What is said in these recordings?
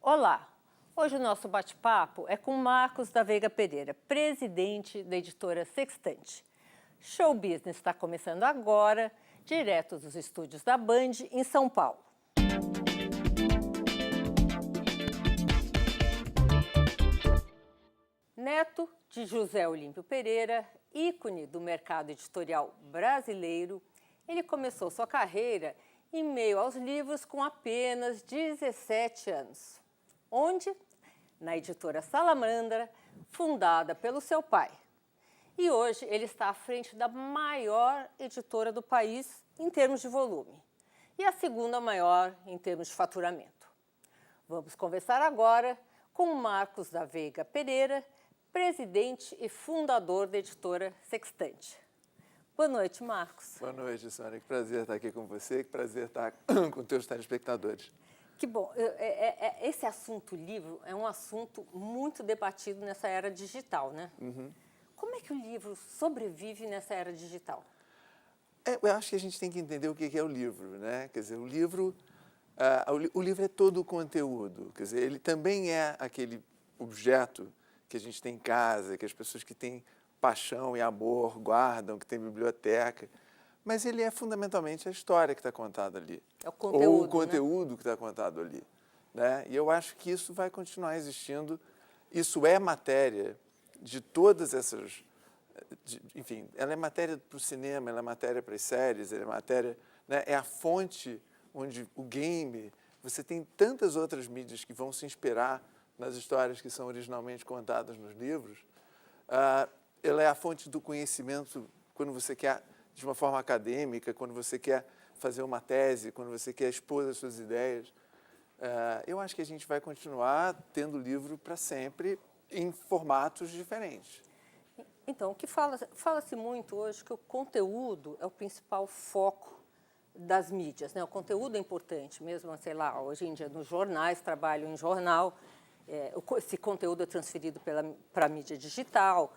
Olá! Hoje o nosso bate-papo é com Marcos da Veiga Pereira, presidente da editora Sextante. Show Business está começando agora, direto dos estúdios da Band, em São Paulo. Neto de José Olímpio Pereira, ícone do mercado editorial brasileiro, ele começou sua carreira em meio aos livros com apenas 17 anos. Onde? Na editora Salamandra, fundada pelo seu pai. E hoje ele está à frente da maior editora do país em termos de volume e a segunda maior em termos de faturamento. Vamos conversar agora com Marcos da Veiga Pereira, presidente e fundador da editora Sextante. Boa noite, Marcos. Boa noite, Sônia. Que prazer estar aqui com você, que prazer estar com os teus telespectadores. Que bom. Esse assunto livro é um assunto muito debatido nessa era digital, né? Uhum. Como é que o livro sobrevive nessa era digital? Eu acho que a gente tem que entender o que é o livro, né? Quer dizer, o livro é todo o conteúdo. Quer dizer, ele também é aquele objeto que a gente tem em casa, que as pessoas que têm paixão e amor guardam, que tem biblioteca. Mas ele é fundamentalmente a história que está contada ali. É o conteúdo, ou o conteúdo que está contado ali. Né? E eu acho que isso vai continuar existindo. Isso é matéria de todas essas... enfim, ela é matéria para o cinema, ela é matéria para as séries, ela é matéria... né? É a fonte onde o game... Você tem tantas outras mídias que vão se inspirar nas histórias que são originalmente contadas nos livros. Ela é a fonte do conhecimento quando você quer... de uma forma acadêmica, quando você quer fazer uma tese, quando você quer expor as suas ideias. Eu acho que a gente vai continuar tendo livro para sempre, em formatos diferentes. Então, o que fala-se muito hoje que o conteúdo é o principal foco das mídias, né? O conteúdo é importante, mesmo, sei lá, hoje em dia nos jornais, trabalho em jornal, esse conteúdo é transferido para a mídia digital.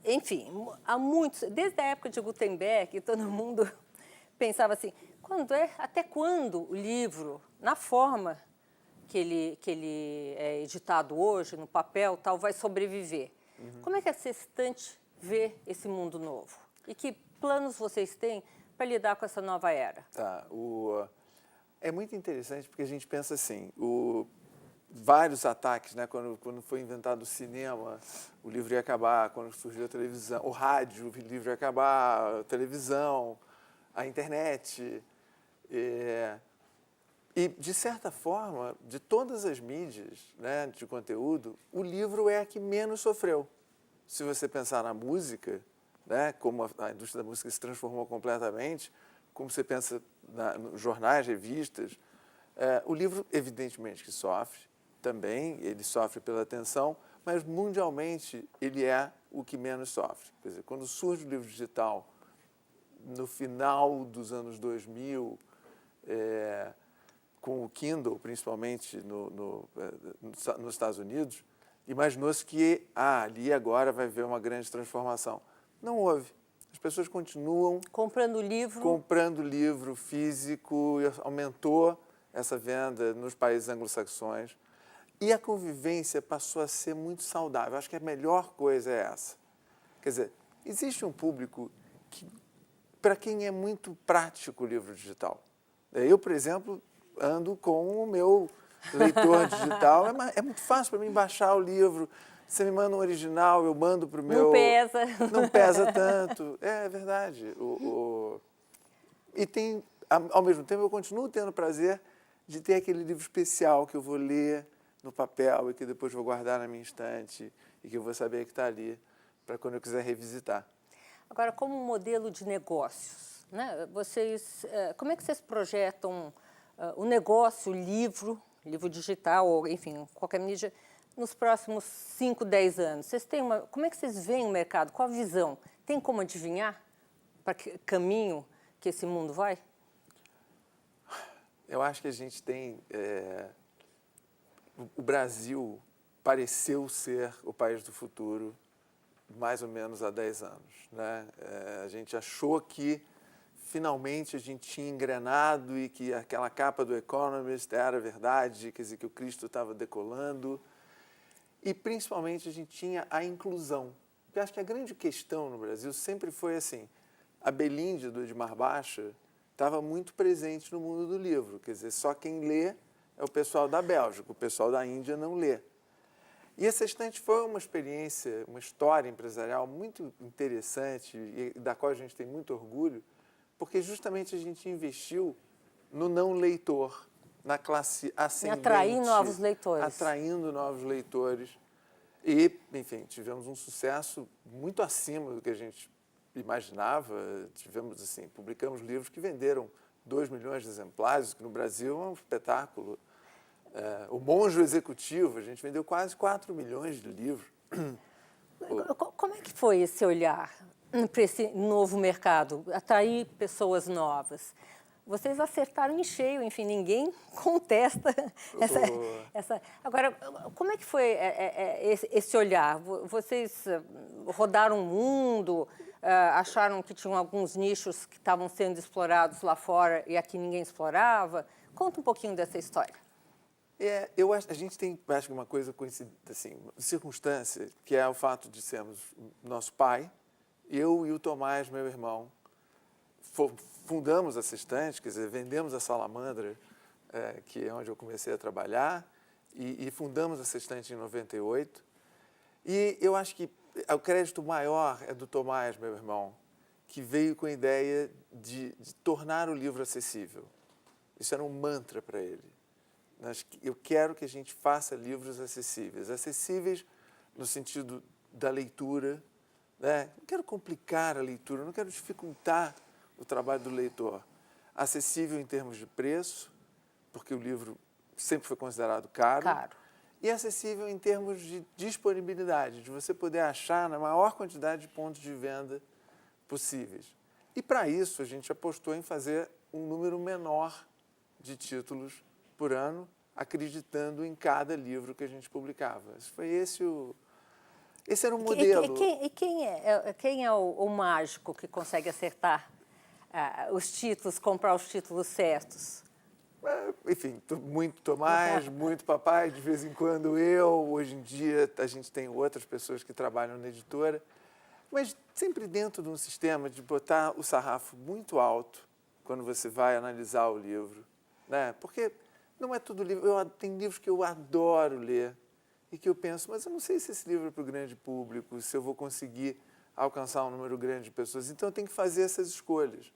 Enfim, há muitos, desde a época de Gutenberg, todo mundo pensava assim, até quando o livro, na forma que ele é editado hoje, no papel, tal, vai sobreviver? Uhum. Como é que a Sextante vê esse mundo novo? E que planos vocês têm para lidar com essa nova era? É muito interessante porque a gente pensa assim, vários ataques, né? Quando foi inventado o cinema, o livro ia acabar. Quando surgiu a televisão, o rádio, o livro ia acabar, a televisão, a internet. E, de certa forma, de todas as mídias, né, de conteúdo, o livro é a que menos sofreu. Se você pensar na música, né, como a indústria da música se transformou completamente, como você pensa nos jornais, revistas, o livro, evidentemente, que sofre. Também, ele sofre pela atenção, mas mundialmente ele é o que menos sofre. Quer dizer, quando surge o livro digital, no final dos anos 2000, com o Kindle, principalmente nos Estados Unidos, imaginou-se que ali agora vai haver uma grande transformação. Não houve. As pessoas continuam... Comprando livro físico, aumentou essa venda nos países anglo-saxões. E a convivência passou a ser muito saudável. Acho que a melhor coisa é essa. Quer dizer, existe um público para quem é muito prático o livro digital. Eu, por exemplo, ando com o meu leitor digital. É muito fácil para mim baixar o livro. Você me manda um original, eu mando para o meu... Não pesa. Não pesa tanto. É verdade. E tem, ao mesmo tempo, eu continuo tendo prazer de ter aquele livro especial que eu vou ler no papel e que depois vou guardar na minha estante e que eu vou saber que está ali para quando eu quiser revisitar. Agora, como modelo de negócios, né? Como é que vocês projetam o negócio, livro digital, ou enfim, qualquer mídia, nos próximos 5, 10 anos? Como é que vocês veem o mercado? Qual a visão? Tem como adivinhar para que caminho que esse mundo vai? Eu acho que a gente tem... O Brasil pareceu ser o país do futuro mais ou menos há 10 anos. Né? A gente achou que finalmente a gente tinha engrenado e que aquela capa do Economist era verdade, quer dizer, que o Cristo estava decolando. E, principalmente, a gente tinha a inclusão. Porque eu acho que a grande questão no Brasil sempre foi assim, a Belinde, do Edmar Baixa, estava muito presente no mundo do livro. Quer dizer, só quem lê é o pessoal da Bélgica, o pessoal da Índia não lê. E essa estante foi uma experiência, uma história empresarial muito interessante e da qual a gente tem muito orgulho, porque justamente a gente investiu no não leitor, na classe ascendente. Atrair novos leitores. Atraindo novos leitores. E, enfim, tivemos um sucesso muito acima do que a gente imaginava. Tivemos, assim, publicamos livros que venderam 2 milhões de exemplares, que no Brasil é um espetáculo. O Monjo Executivo, a gente vendeu quase 4 milhões de livros. Como é que foi esse olhar para esse novo mercado, atrair pessoas novas? Vocês acertaram em cheio, enfim, ninguém contesta essa. Agora, como é que foi esse olhar? Vocês rodaram o mundo, acharam que tinham alguns nichos que estavam sendo explorados lá fora e aqui ninguém explorava? Conta um pouquinho dessa história. Eu acho, a gente tem, acho que uma coisa assim, circunstância, que é o fato de sermos nosso pai, eu e o Tomás, meu irmão, fundamos essa estante, quer dizer, vendemos a Salamandra, que é onde eu comecei a trabalhar, e fundamos essa estante em 98. E eu acho que o crédito maior é do Tomás, meu irmão, que veio com a ideia de tornar o livro acessível. Isso era um mantra para ele. Eu quero que a gente faça livros acessíveis. Acessíveis no sentido da leitura, né? Não quero complicar a leitura, não quero dificultar o trabalho do leitor. Acessível em termos de preço, porque o livro sempre foi considerado caro. E acessível em termos de disponibilidade, de você poder achar na maior quantidade de pontos de venda possíveis. E, para isso, a gente apostou em fazer um número menor de títulos por ano, acreditando em cada livro que a gente publicava. Esse era o modelo. E quem é o mágico que consegue acertar os títulos, comprar os títulos certos? Enfim, muito Tomás, muito papai, de vez em quando eu. Hoje em dia a gente tem outras pessoas que trabalham na editora, mas sempre dentro de um sistema de botar o sarrafo muito alto quando você vai analisar o livro, né? Porque não é todo livro. Tem livros que eu adoro ler e que eu penso, mas eu não sei se esse livro é para o grande público, se eu vou conseguir alcançar um número grande de pessoas. Então, eu tenho que fazer essas escolhas.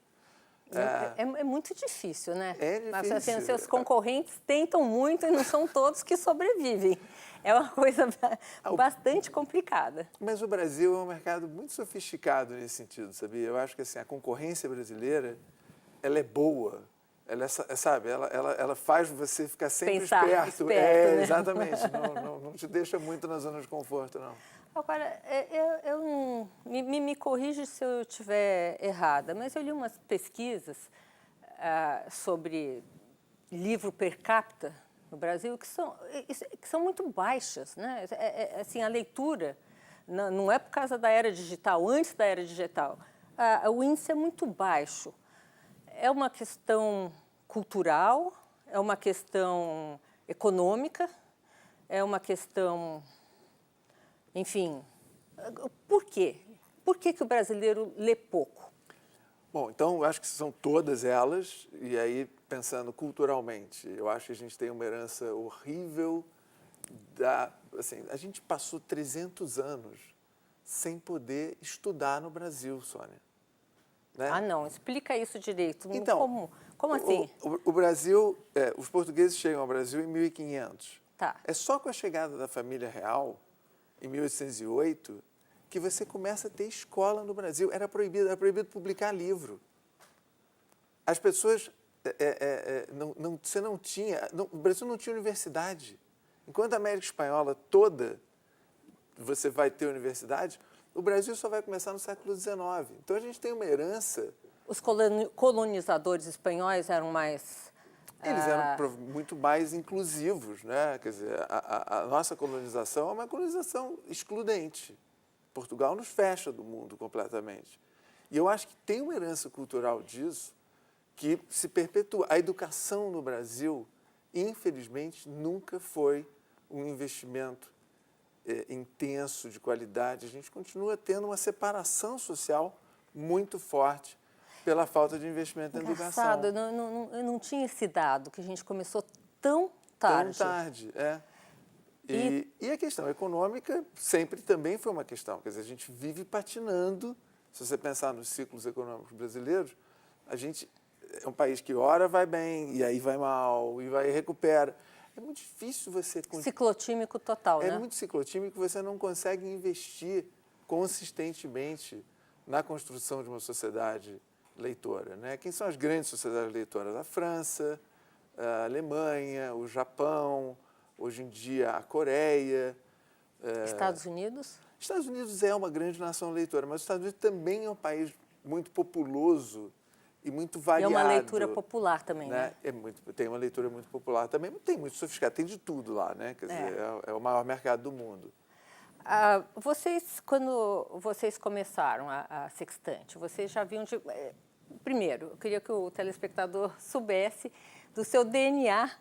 É muito difícil, né? É difícil. Mas assim, os seus concorrentes tentam muito e não são todos que sobrevivem. É uma coisa bastante complicada. Mas o Brasil é um mercado muito sofisticado nesse sentido, sabia? Eu acho que assim, a concorrência brasileira, ela é boa. Ela, sabe, ela faz você ficar sempre esperto. Né? Exatamente. Não te deixa muito na zona de conforto, não. Agora, me corrige se eu estiver errada, mas eu li umas pesquisas sobre livro per capita no Brasil que são muito baixas, né? Assim, a leitura não é por causa da era digital, antes da era digital, o índice é muito baixo. É uma questão cultural, é uma questão econômica, é uma questão, enfim, por quê? Por que o brasileiro lê pouco? Bom, então, eu acho que são todas elas, e aí, pensando culturalmente, eu acho que a gente tem uma herança horrível assim, a gente passou 300 anos sem poder estudar no Brasil, Sônia. Né? Não, explica isso direito. Então, como assim? O Brasil, os portugueses chegam ao Brasil em 1500. Tá. É só com a chegada da família real, em 1808, que você começa a ter escola no Brasil. Era proibido publicar livro. As pessoas, você não tinha, o Brasil não tinha universidade. Enquanto a América Espanhola toda, você vai ter universidade, o Brasil só vai começar no século XIX. Então, a gente tem uma herança. Os colonizadores espanhóis eram mais... Eles eram muito mais inclusivos, né? Quer dizer, a nossa colonização é uma colonização excludente. Portugal nos fecha do mundo completamente. E eu acho que tem uma herança cultural disso que se perpetua. A educação no Brasil, infelizmente, nunca foi um investimento intenso, de qualidade. A gente continua tendo uma separação social muito forte pela falta de investimento na educação. Engraçado, eu não tinha esse dado, que a gente começou tão tarde. Tão tarde, é. E a questão econômica sempre também foi uma questão. Quer dizer, a gente vive patinando. Se você pensar nos ciclos econômicos brasileiros, a gente é um país que ora vai bem, e aí vai mal, e vai e recupera. É muito difícil você... Ciclotímico total, né? É muito ciclotímico, você não consegue investir consistentemente na construção de uma sociedade leitora, né? Quem são as grandes sociedades leitoras? A França, a Alemanha, o Japão, hoje em dia a Coreia. Estados Unidos? Estados Unidos é uma grande nação leitora, mas os Estados Unidos também é um país muito populoso e muito variado. E é uma leitura popular também, né? Tem uma leitura muito popular também, mas tem muito sofisticado, tem de tudo lá, né? Quer dizer, é o maior mercado do mundo. Quando vocês começaram a Sextante, vocês já viam... Primeiro, eu queria que o telespectador soubesse do seu DNA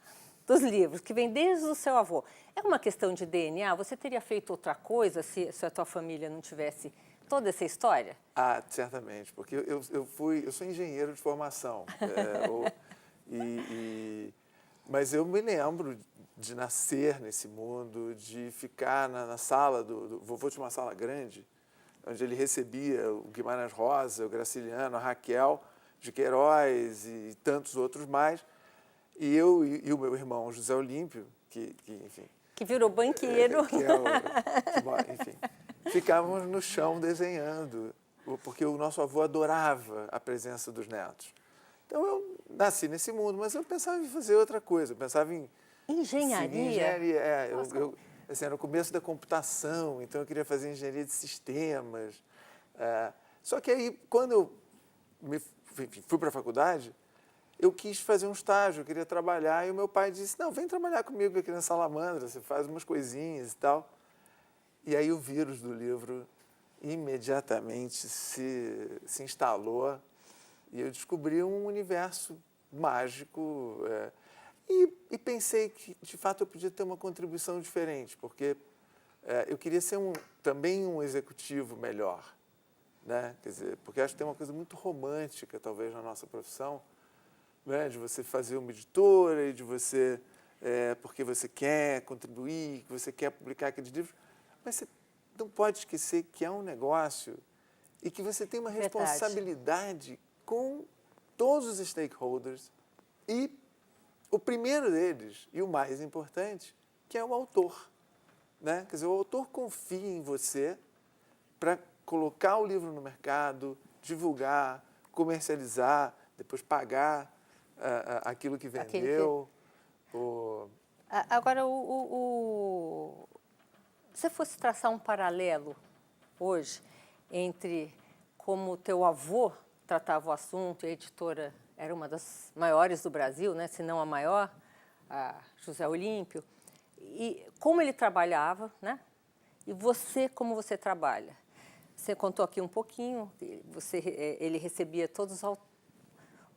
dos livros, que vem desde o seu avô. É uma questão de DNA? Você teria feito outra coisa se a tua família não tivesse toda essa história? Certamente, porque eu sou engenheiro de formação. Mas eu me lembro de nascer nesse mundo, de ficar na sala do vovô, tinha uma sala grande, onde ele recebia o Guimarães Rosa, o Graciliano, a Raquel de Queiroz e tantos outros mais. E eu e o meu irmão José Olímpio, enfim... Que virou banqueiro. Enfim, ficávamos no chão desenhando, porque o nosso avô adorava a presença dos netos. Então, eu nasci nesse mundo, mas eu pensava em fazer outra coisa. Eu pensava em... Engenharia? Assim, era o começo da computação, então eu queria fazer engenharia de sistemas. Só que aí, quando eu fui para a faculdade, eu quis fazer um estágio, eu queria trabalhar, e o meu pai disse, não, vem trabalhar comigo aqui na Salamandra, você faz umas coisinhas e tal. E aí o vírus do livro imediatamente se instalou e eu descobri um universo mágico e pensei que, de fato, eu podia ter uma contribuição diferente, porque eu queria ser também um executivo melhor, né? Quer dizer, porque acho que tem uma coisa muito romântica, talvez, na nossa profissão, né? De você fazer uma editora e de você, porque você quer contribuir, que você quer publicar aqueles livros, mas você não pode esquecer que é um negócio e que você tem uma responsabilidade com todos os stakeholders e o primeiro deles, e o mais importante, que é o autor, né? Quer dizer, o autor confia em você para colocar o livro no mercado, divulgar, comercializar, depois pagar aquilo que vendeu. Agora, se fosse traçar um paralelo hoje entre como o teu avô tratava o assunto, e a editora era uma das maiores do Brasil, né, se não a maior, a José Olímpio, e como ele trabalhava, né, e você, como você trabalha. Você contou aqui um pouquinho, ele recebia todos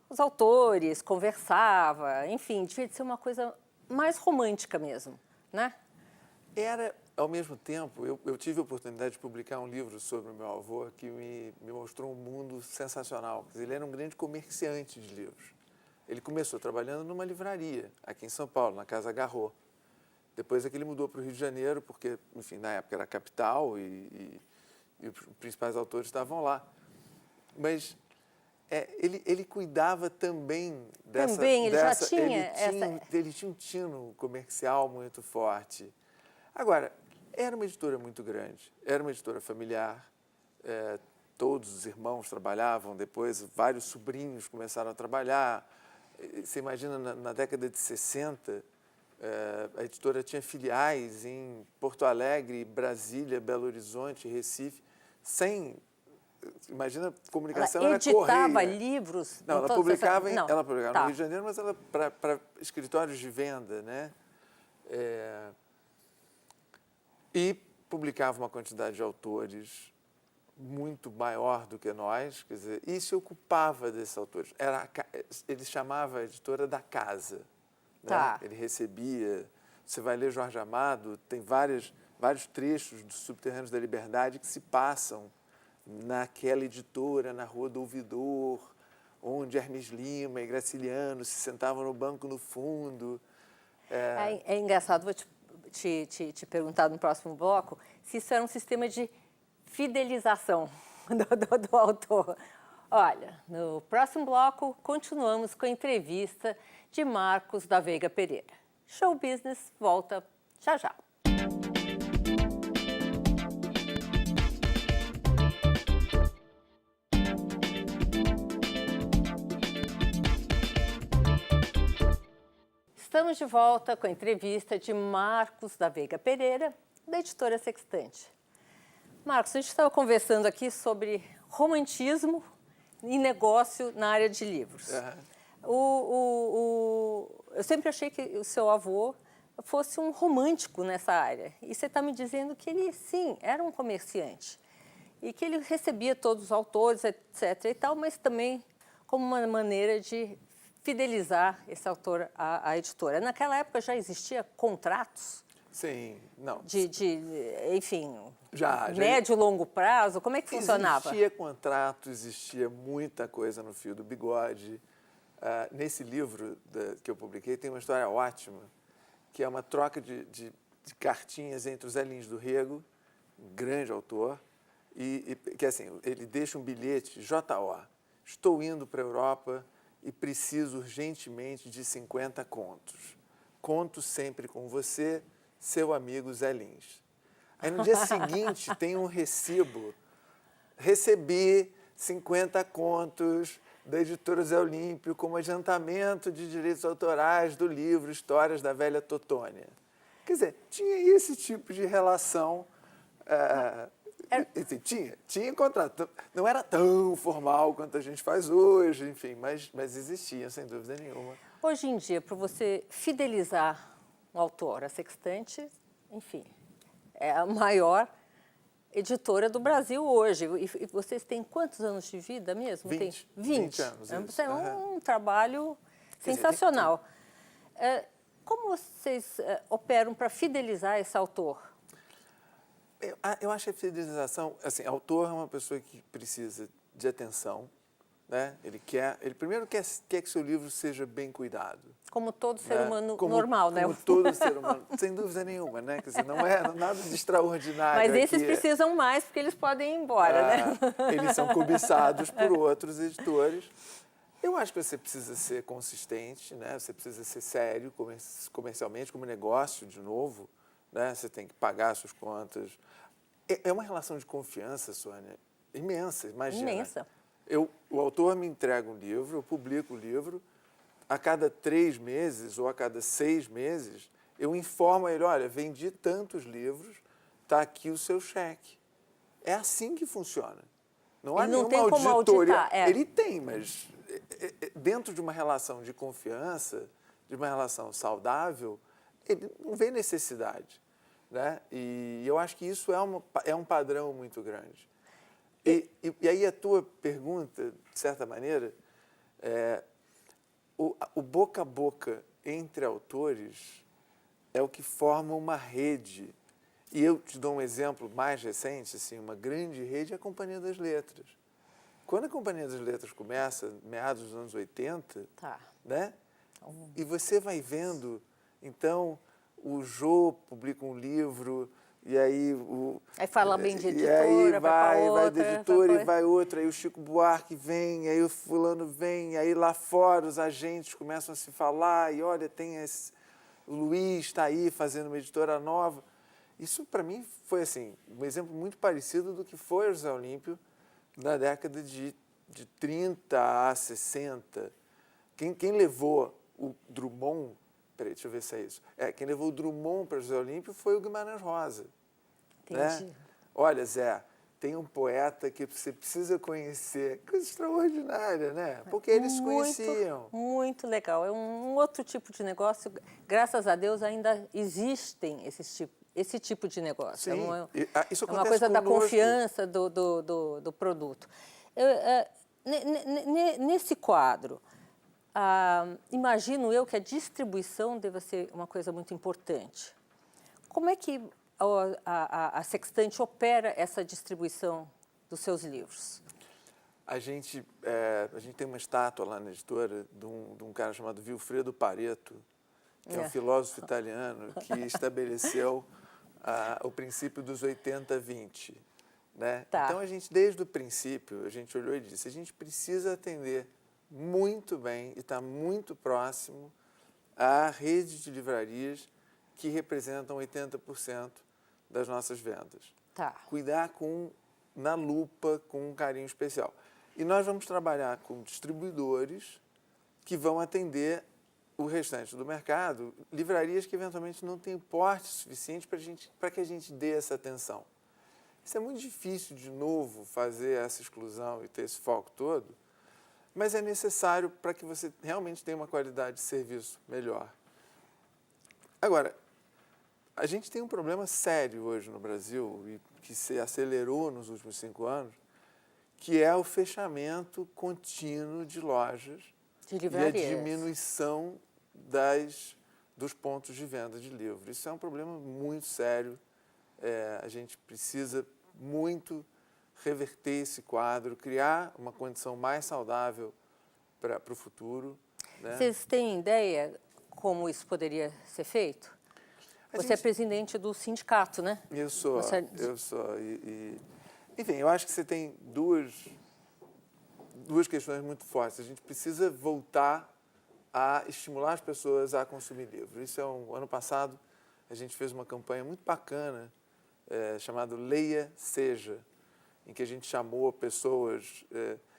os autores, conversava, enfim, devia ser uma coisa mais romântica mesmo, né? Era, ao mesmo tempo, eu tive a oportunidade de publicar um livro sobre o meu avô que me mostrou um mundo sensacional. Ele era um grande comerciante de livros. Ele começou trabalhando numa livraria, aqui em São Paulo, na Casa Garro. Depois é que ele mudou para o Rio de Janeiro, porque, enfim, na época era a capital e os principais autores estavam lá. Mas ele cuidava também dessa... Também, ele já tinha ele tinha um tino comercial muito forte. Agora, era uma editora muito grande, era uma editora familiar, todos os irmãos trabalhavam, depois vários sobrinhos começaram a trabalhar. Você imagina, na década de 60, a editora tinha filiais em Porto Alegre, Brasília, Belo Horizonte, Recife, imagina, comunicação era correio. Ela editava livros? Não, ela publicava tá. no Rio de Janeiro, mas ela para escritórios de venda, né? E publicava uma quantidade de autores muito maior do que nós, quer dizer, e se ocupava desses autores. Ele chamava a editora da casa. Né? Tá. Ele recebia... Você vai ler Jorge Amado, tem vários trechos dos Subterrâneos da Liberdade que se passam naquela editora, na Rua do Ouvidor, onde Hermes Lima e Graciliano se sentavam no banco no fundo. É engraçado, vou te perguntar no próximo bloco se isso era um sistema de fidelização do autor. Olha, no próximo bloco, continuamos com a entrevista de Marcos da Veiga Pereira. Show Business volta já já. Estamos de volta com a entrevista de Marcos da Veiga Pereira, da editora Sextante. Marcos, a gente estava conversando aqui sobre romantismo e negócio na área de livros. Eu sempre achei que o seu avô fosse um romântico nessa área. E você está me dizendo que ele, sim, era um comerciante. E que ele recebia todos os autores, etc. e tal, mas também como uma maneira de fidelizar esse autor à editora. Naquela época já existia contratos? Sim, não. Enfim, já médio e longo prazo? Como é que funcionava? Existia contrato, existia muita coisa no fio do bigode. Nesse livro que eu publiquei tem uma história ótima, que é uma troca de cartinhas entre o Zé Lins do Rego, um grande autor, e que assim, ele deixa um bilhete, J.O., estou indo para a Europa e preciso urgentemente de 50 contos. Conto sempre com você, seu amigo Zé Lins. Aí no dia seguinte tem um recibo, recebi 50 contos da editora Zé Olímpio como adiantamento de direitos autorais do livro Histórias da Velha Totônia. Quer dizer, tinha esse tipo de relação, enfim, tinha contrato. Não era tão formal quanto a gente faz hoje, enfim, mas existia, sem dúvida nenhuma. Hoje em dia, para você fidelizar um autor, a Sextante, enfim, é a maior editora do Brasil hoje. E vocês têm quantos anos de vida mesmo? 20. Tem 20 anos. Isso é um trabalho sensacional. Como vocês operam para fidelizar esse autor? Eu acho que a fidelização, assim, autor é uma pessoa que precisa de atenção, né? Ele primeiro quer que seu livro seja bem cuidado. Como todo ser humano normal, né? Como todo ser humano, sem dúvida nenhuma, né? Quer dizer, não é nada de extraordinário. Mas esses precisam mais porque eles podem ir embora, né? Eles são cobiçados por outros editores. Eu acho que você precisa ser consistente, né? Você precisa ser sério comercialmente, como negócio, de novo. Né? Você tem que pagar suas contas. É uma relação de confiança, Sônia, imensa, imagina. Imensa. O autor me entrega um livro, eu publico o livro, a cada 3 meses ou a cada 6 meses, eu informo ele, olha, vendi tantos livros, está aqui o seu cheque. É assim que funciona. Não há nenhuma auditoria. Ele tem, mas dentro de uma relação de confiança, de uma relação saudável, ele não vê necessidade. Né? E eu acho que isso é um padrão muito grande. E aí a tua pergunta, de certa maneira, o boca a boca entre autores é o que forma uma rede. E eu te dou um exemplo mais recente, assim, uma grande rede é a Companhia das Letras. Quando a Companhia das Letras começa, meados dos anos 80, né? E você vai vendo, então, o Jô publica um livro, e aí aí fala bem de editora, e aí vai de editora e vai outra, aí o Chico Buarque vem, aí o fulano vem, aí lá fora os agentes começam a se falar, e olha, tem o Luiz está aí fazendo uma editora nova. Isso, para mim, foi assim, um exemplo muito parecido do que foi o José Olímpio na década de 30 a 60. Quem levou o Drummond... Peraí, deixa eu ver se é isso. Quem levou o Drummond para José Olímpio foi o Guimarães Rosa. Entendi. Né? Olha, Zé, tem um poeta que você precisa conhecer. Coisa extraordinária, né? Porque eles se conheciam. Muito legal. É um outro tipo de negócio. Graças a Deus ainda existem esses esse tipo de negócio. Sim, isso é uma acontece coisa da conosco. confiança do produto. Nesse quadro, imagino eu que a distribuição deva ser uma coisa muito importante. Como é que a Sextante opera essa distribuição dos seus livros? A gente tem uma estátua lá na editora de um cara chamado Vilfredo Pareto, que é um filósofo italiano que estabeleceu o princípio dos 80-20. Né? Tá. Então, a gente, desde o princípio, a gente olhou e disse, a gente precisa atender muito bem e estar muito próximo à rede de livrarias que representam 80% das nossas vendas. Tá. Cuidar na lupa, com um carinho especial. E nós vamos trabalhar com distribuidores que vão atender o restante do mercado, livrarias que eventualmente não têm porte suficiente para que a gente dê essa atenção. Isso é muito difícil, de novo, fazer essa exclusão e ter esse foco todo, mas é necessário para que você realmente tenha uma qualidade de serviço melhor. Agora, a gente tem um problema sério hoje no Brasil, e que se acelerou nos últimos 5 anos, que é o fechamento contínuo de lojas de e a diminuição dos pontos de venda de livros. Isso é um problema muito sério. A gente precisa muito reverter esse quadro, criar uma condição mais saudável para o futuro. Né? Vocês têm ideia como isso poderia ser feito? Você é presidente do sindicato, né? Eu sou. Enfim, eu acho que você tem duas questões muito fortes. A gente precisa voltar a estimular as pessoas a consumir livros. Ano passado, a gente fez uma campanha muito bacana, chamada Leia Seja, em que a gente chamou pessoas,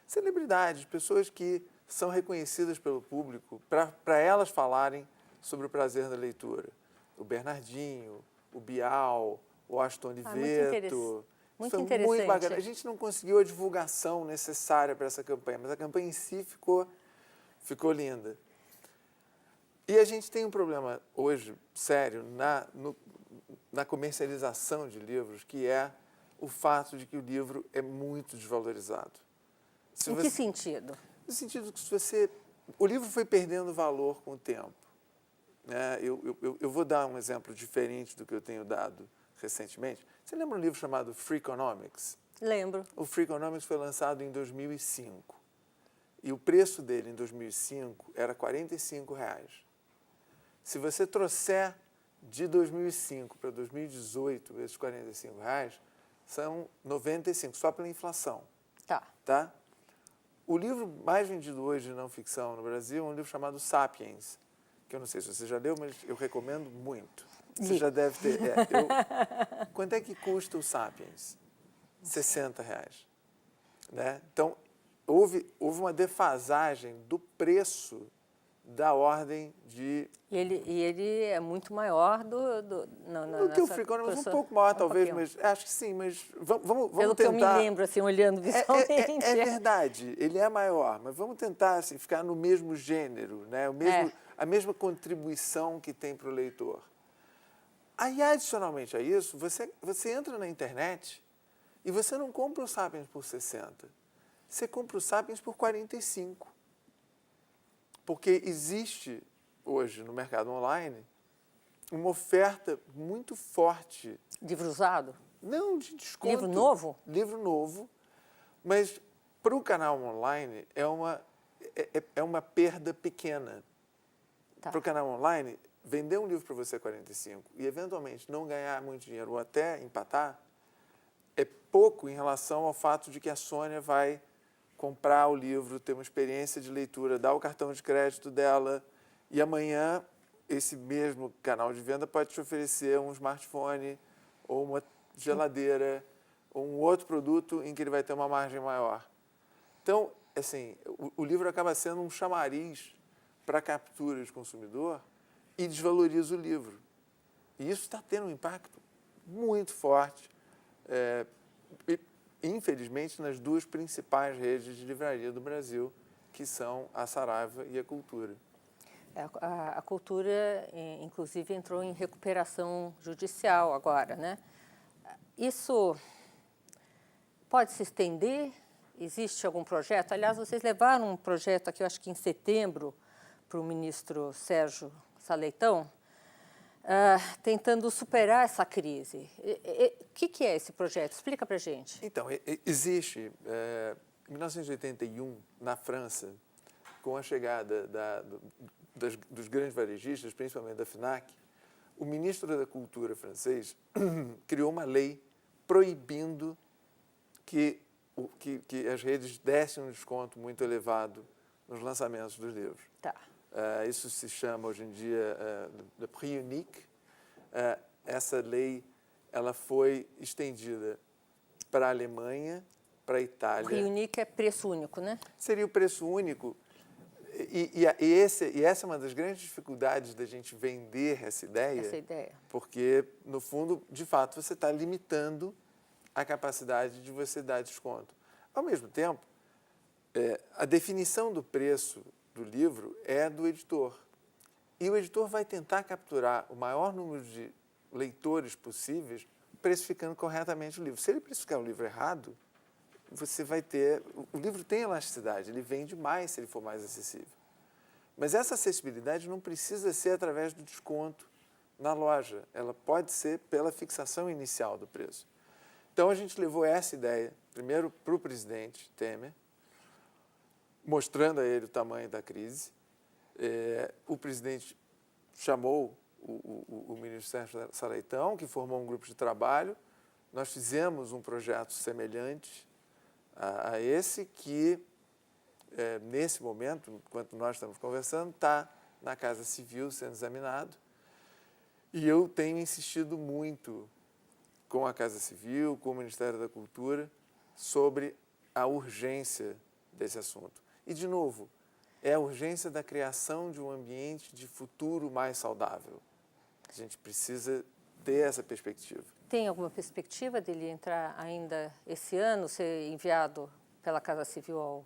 celebridades, pessoas que são reconhecidas pelo público, para elas falarem sobre o prazer da leitura. O Bernardinho, o Bial, o Aston Oliveto. Muito interessante. Muito bacana. A gente não conseguiu a divulgação necessária para essa campanha, mas a campanha em si ficou linda. E a gente tem um problema hoje sério na comercialização de livros, que é o fato de que o livro é muito desvalorizado. Que sentido? No sentido que o livro foi perdendo valor com o tempo. Né? Eu vou dar um exemplo diferente do que eu tenho dado recentemente. Você lembra um livro chamado Freakonomics? Lembro. O Freakonomics foi lançado em 2005. E o preço dele em 2005 era R$ 45. Se você trouxer de 2005 para 2018, esses R$ 45 são 95, só pela inflação. Tá? O livro mais vendido hoje de não ficção no Brasil é um livro chamado Sapiens, que eu não sei se você já leu, mas eu recomendo muito. Você já deve ter. Quanto é que custa o Sapiens? R$ 60. Né? Então, houve uma defasagem do preço da ordem de... E ele é muito maior do que o Freakonomics, um pouco maior talvez, mas acho que sim, mas vamos Pelo tentar... que eu me lembro, assim, olhando visualmente. É verdade, ele é maior, mas vamos tentar assim, ficar no mesmo gênero, né? A mesma contribuição que tem para o leitor. Aí, adicionalmente a isso, você entra na internet e você não compra o Sapiens por 60. Você compra o Sapiens por 45. Porque existe, hoje, no mercado online, uma oferta muito forte. Livro usado? Não, de desconto. Livro novo? Livro novo. Mas, para o canal online, é uma perda pequena. Tá. Para o canal online, vender um livro para você a 45 e, eventualmente, não ganhar muito dinheiro ou até empatar, é pouco em relação ao fato de que a Sônia vai comprar o livro, ter uma experiência de leitura, dar o cartão de crédito dela e amanhã esse mesmo canal de venda pode te oferecer um smartphone ou uma geladeira ou um outro produto em que ele vai ter uma margem maior. Então, assim, o livro acaba sendo um chamariz para a captura de consumidor e desvaloriza o livro. E isso está tendo um impacto muito forte, infelizmente, nas duas principais redes de livraria do Brasil, que são a Saraiva e a Cultura. A cultura, inclusive, entrou em recuperação judicial agora, né? Isso pode se estender? Existe algum projeto? Aliás, vocês levaram um projeto aqui, eu acho que em setembro, para o ministro Sérgio Saleitão, tentando superar essa crise. O que é esse projeto? Explica para a gente. Então, existe, em 1981, na França, com a chegada dos grandes varejistas, principalmente da FNAC, o ministro da Cultura francês criou uma lei proibindo que as redes dessem um desconto muito elevado nos lançamentos dos livros. Tá. Isso se chama hoje em dia de Prix Unique. Essa lei ela foi estendida para a Alemanha, para a Itália. O Prix Unique é preço único, né? Seria o preço único. E essa é uma das grandes dificuldades da gente vender essa ideia. Porque, no fundo, de fato, você está limitando a capacidade de você dar desconto. Ao mesmo tempo, a definição do preço do livro é do editor. E o editor vai tentar capturar o maior número de leitores possíveis precificando corretamente o livro. Se ele precificar o livro errado, você vai ter... O livro tem elasticidade, ele vende mais se ele for mais acessível. Mas essa acessibilidade não precisa ser através do desconto na loja. Ela pode ser pela fixação inicial do preço. Então, a gente levou essa ideia, primeiro, para o presidente Temer, mostrando a ele o tamanho da crise. O presidente chamou o ministro Sérgio Saleitão, que formou um grupo de trabalho. Nós fizemos um projeto semelhante a esse, que, nesse momento, enquanto nós estamos conversando, está na Casa Civil sendo examinado. E eu tenho insistido muito com a Casa Civil, com o Ministério da Cultura, sobre a urgência desse assunto. E, de novo, é a urgência da criação de um ambiente de futuro mais saudável. A gente precisa ter essa perspectiva. Tem alguma perspectiva dele entrar ainda esse ano, ser enviado pela Casa Civil ao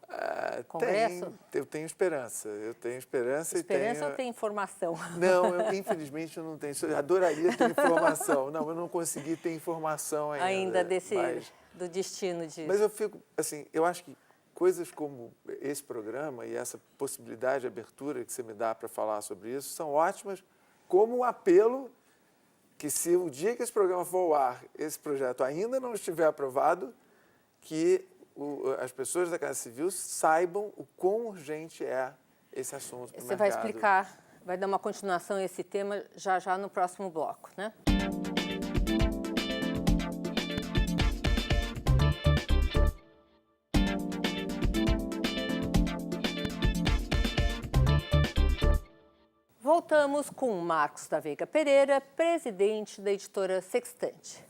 Congresso? Eu tenho esperança. Eu tenho esperança e tenho... Esperança ou tem informação? Não, infelizmente eu não tenho. Eu adoraria ter informação. Não, eu não consegui ter informação ainda. Do destino disso. Mas eu fico, assim, eu acho que coisas como esse programa e essa possibilidade de abertura que você me dá para falar sobre isso são ótimas, como o apelo que, se o dia que esse programa for ao ar, esse projeto ainda não estiver aprovado, que as pessoas da Casa Civil saibam o quão urgente é esse assunto para o mercado. Você vai explicar, vai dar uma continuação a esse tema já no próximo bloco, né? Voltamos com Marcos da Veiga Pereira, presidente da editora Sextante.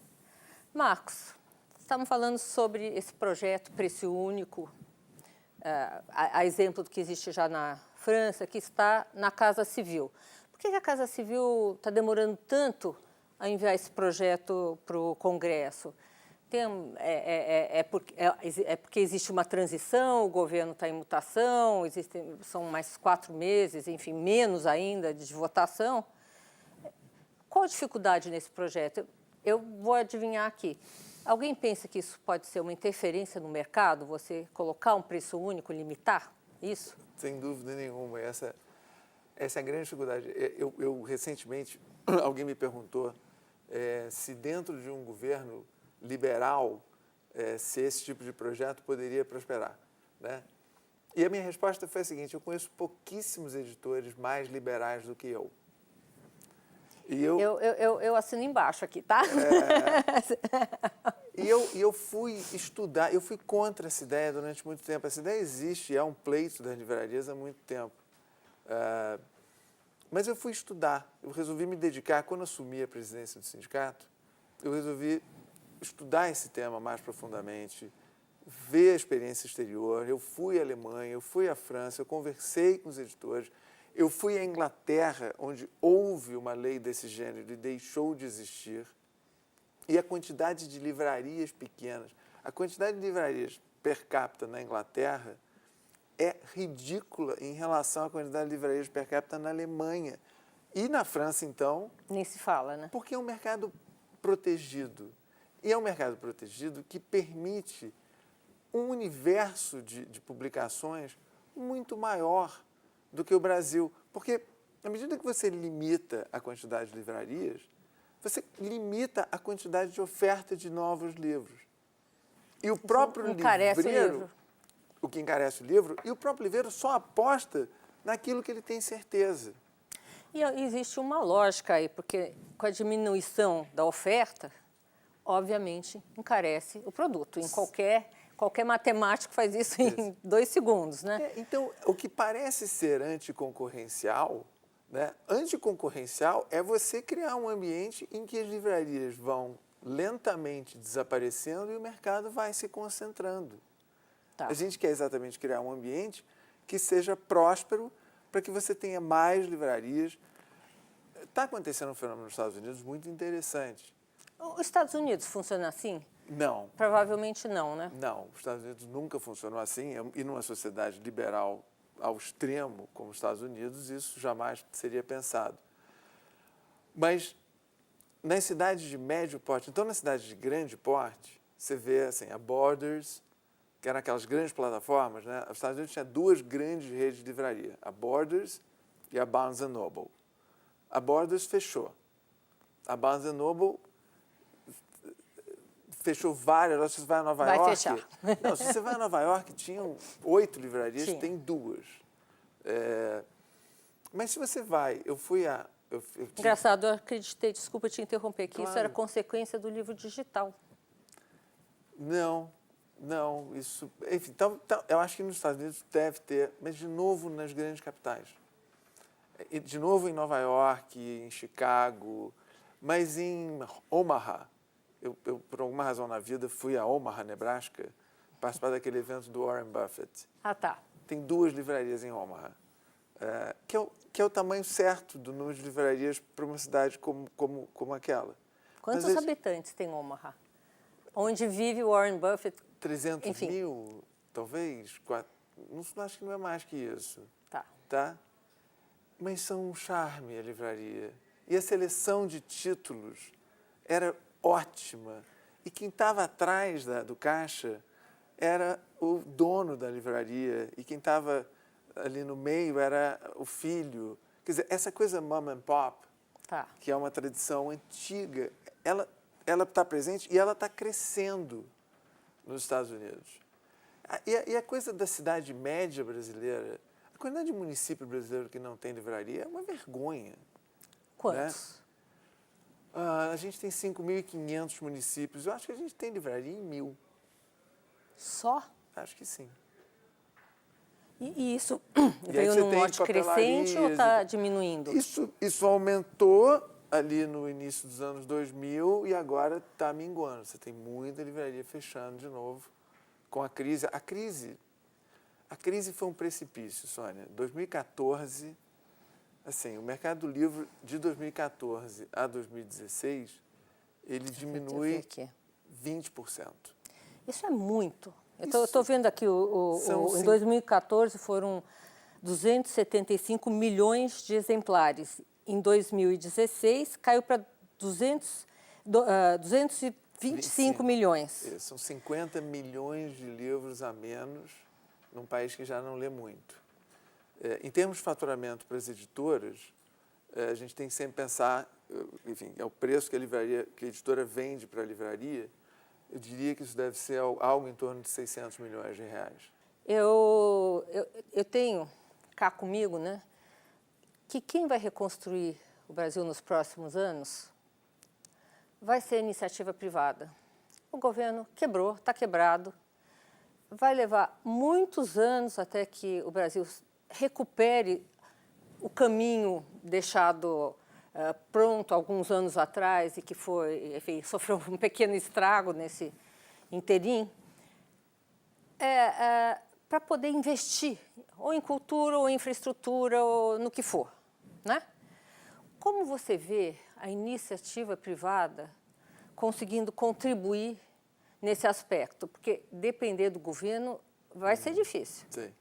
Marcos, estamos falando sobre esse projeto Preço Único, a exemplo do que existe já na França, que está na Casa Civil. Por que a Casa Civil está demorando tanto a enviar esse projeto para o Congresso? Porque existe uma transição, o governo está em mutação, são mais 4 meses, enfim, menos ainda de votação. Qual a dificuldade nesse projeto? Eu vou adivinhar aqui. Alguém pensa que isso pode ser uma interferência no mercado, você colocar um preço único, limitar isso? Sem dúvida nenhuma. Essa é a grande dificuldade. Eu recentemente, alguém me perguntou se dentro de um governo liberal, se esse tipo de projeto poderia prosperar, né? E a minha resposta foi a seguinte: eu conheço pouquíssimos editores mais liberais do que eu. E eu assino embaixo aqui, tá? E eu fui estudar, eu fui contra essa ideia durante muito tempo. Essa ideia existe, é um pleito das livrarias há muito tempo. Mas eu fui estudar, eu resolvi me dedicar, quando assumi a presidência do sindicato, eu resolvi estudar esse tema mais profundamente, ver a experiência exterior. Eu fui à Alemanha, eu fui à França, eu conversei com os editores, eu fui à Inglaterra, onde houve uma lei desse gênero e deixou de existir. E a quantidade de livrarias pequenas, a quantidade de livrarias per capita na Inglaterra é ridícula em relação à quantidade de livrarias per capita na Alemanha. E na França, então, Nem se fala, né? porque é um mercado protegido. E é um mercado protegido que permite um universo de publicações muito maior do que o Brasil. Porque, à medida que você limita a quantidade de livrarias, você limita a quantidade de oferta de novos livros. E o próprio encarece livreiro, o livro. o que encarece o livro, e o próprio livreiro só aposta naquilo que ele tem certeza. E existe uma lógica aí, porque com a diminuição da oferta, obviamente, encarece o produto. Em qualquer matemático faz isso em 2 segundos, né? Então, o que parece ser anticoncorrencial, né? Anticoncorrencial é você criar um ambiente em que as livrarias vão lentamente desaparecendo e o mercado vai se concentrando. Tá. A gente quer exatamente criar um ambiente que seja próspero para que você tenha mais livrarias. Está acontecendo um fenômeno nos Estados Unidos muito interessante. Os Estados Unidos funciona assim? Não. Provavelmente não, né? Não, os Estados Unidos nunca funcionou assim, e numa sociedade liberal ao extremo como os Estados Unidos, isso jamais seria pensado. Mas nas cidades de médio porte, então nas cidades de grande porte, você vê assim, a Borders, que eram aquelas grandes plataformas, né? Os Estados Unidos tinha 2 grandes redes de livraria, a Borders e a Barnes & Noble. A Borders fechou. A Barnes & Noble fechou várias. Se você vai a Nova York... Vai fechar. Não, se você vai a Nova York, tinham 8 livrarias, Tinha. tem 2. Mas se você vai... Eu fui a... Engraçado, eu acreditei, desculpa te interromper, que isso Claro. era consequência do livro digital. Não, isso... Enfim, eu acho que nos Estados Unidos deve ter, mas de novo nas grandes capitais. E de novo em Nova York, em Chicago, mas em Omaha. Eu, por alguma razão na vida, fui a Omaha, Nebraska, participar daquele evento do Warren Buffett. Ah, tá. Tem 2 livrarias em Omaha, que é o tamanho certo do número de livrarias para uma cidade como aquela. Quantos Mas, habitantes tem Omaha? Onde vive Warren Buffett? 300 Enfim. mil, talvez, 4, não, acho que não é mais que isso. Tá. Tá? Mas são um charme a livraria. E a seleção de títulos era ótima. E quem estava atrás do caixa era o dono da livraria. E quem estava ali no meio era o filho. Quer dizer, essa coisa mom and pop, Tá. que é uma tradição antiga, ela está presente e ela está crescendo nos Estados Unidos. E a coisa da cidade média brasileira, a quantidade de município brasileiro que não tem livraria é uma vergonha. Quantos? A gente tem 5.500 municípios. Eu acho que a gente tem livraria em 1.000. Só? Acho que sim. E isso aí veio você num tem lote crescente ou está papelarias diminuindo? Isso aumentou ali no início dos anos 2000 e agora está minguando. Você tem muita livraria fechando de novo com a crise. A crise foi um precipício, Sônia. 2014, assim, o mercado do livro de 2014 a 2016, ele diminui 20%. Isso é muito. Eu estou vendo aqui, em 2014 foram 275 milhões de exemplares. Em 2016, caiu para 225 milhões. Isso, são 50 milhões de livros a menos num país que já não lê muito. Em termos de faturamento para as editoras, a gente tem que sempre pensar, enfim, é o preço que a editora vende para a livraria. Eu diria que isso deve ser algo em torno de 600 milhões de reais. Eu tenho cá comigo, né, que quem vai reconstruir o Brasil nos próximos anos vai ser a iniciativa privada. O governo quebrou, está quebrado. Vai levar muitos anos até que o Brasil recupere o caminho deixado pronto alguns anos atrás e que foi, enfim, sofreu um pequeno estrago nesse interim, para poder investir ou em cultura, ou em infraestrutura, ou no que for, né? Como você vê a iniciativa privada conseguindo contribuir nesse aspecto? Porque depender do governo vai ser difícil. Sim.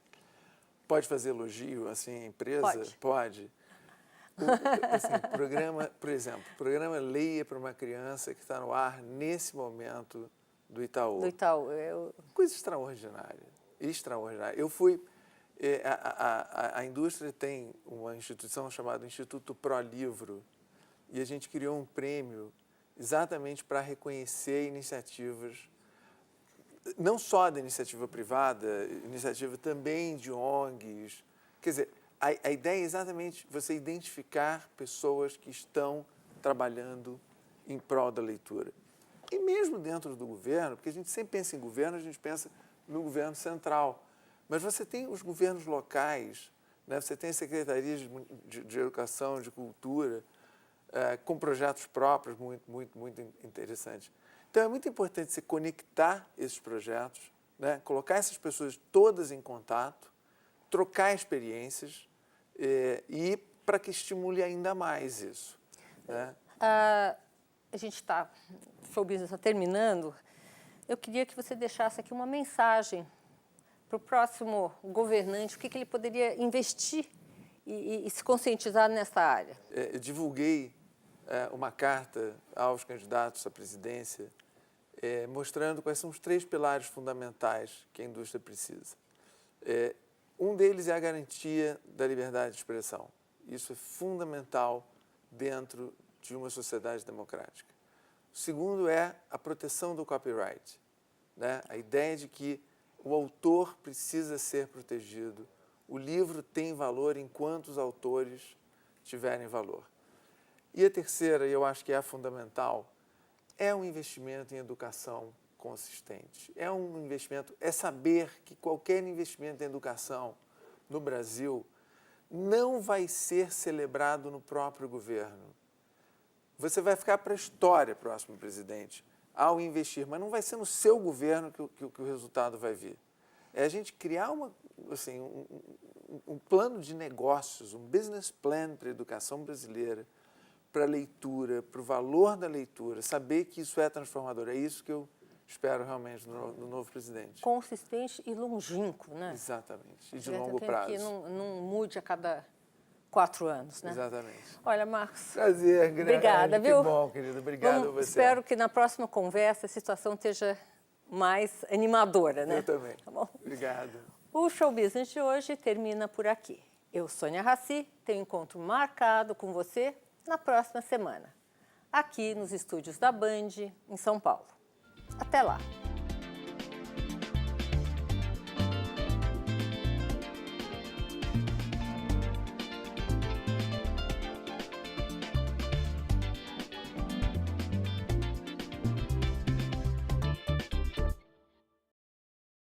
pode fazer elogio, assim, à empresa? Pode. Pode. Programa, por exemplo, programa Leia para uma Criança que está no ar nesse momento do Itaú. Do Itaú. Coisa extraordinária, extraordinária. Eu fui... A indústria tem uma instituição chamada Instituto ProLivro e a gente criou um prêmio exatamente para reconhecer iniciativas, não só da iniciativa privada, iniciativa também de ONGs. Quer dizer, a ideia é exatamente você identificar pessoas que estão trabalhando em prol da leitura. E mesmo dentro do governo, porque a gente sempre pensa em governo, a gente pensa no governo central. Mas você tem os governos locais, né? Você tem secretarias de educação, de cultura, com projetos próprios muito interessantes. Então, é muito importante se conectar esses projetos, né? Colocar essas pessoas todas em contato, trocar experiências e para que estimule ainda mais isso. Né? A gente está, o show business está terminando. Eu queria que você deixasse aqui uma mensagem para o próximo governante, o que ele poderia investir e se conscientizar nessa área. Eu divulguei uma carta aos candidatos à presidência mostrando quais são os 3 pilares fundamentais que a indústria precisa. Um deles é a garantia da liberdade de expressão. Isso é fundamental dentro de uma sociedade democrática. O segundo é a proteção do copyright, né? A ideia de que o autor precisa ser protegido, o livro tem valor enquanto os autores tiverem valor. E a terceira, e eu acho que é a fundamental, é um investimento em educação consistente. É um investimento, é saber que qualquer investimento em educação no Brasil não vai ser celebrado no próprio governo. Você vai ficar para a história, próximo presidente, ao investir, mas não vai ser no seu governo que o resultado vai vir. É a gente criar um plano de negócios, um business plan para a educação brasileira, para a leitura, para o valor da leitura, saber que isso é transformador. É isso que eu espero realmente do novo presidente. Consistente e longínquo, né? Exatamente. E de longo prazo. Que não mude a cada 4 anos, né? Exatamente. Olha, Marcos. Prazer, grande. Obrigada, viu? Que bom, querido. Obrigado a você. Espero que na próxima conversa a situação esteja mais animadora, né? Eu também. Tá bom? Obrigado. O Show Business de hoje termina por aqui. Eu, Sônia Raci, tenho encontro marcado com você na próxima semana, aqui nos estúdios da Band, em São Paulo. Até lá!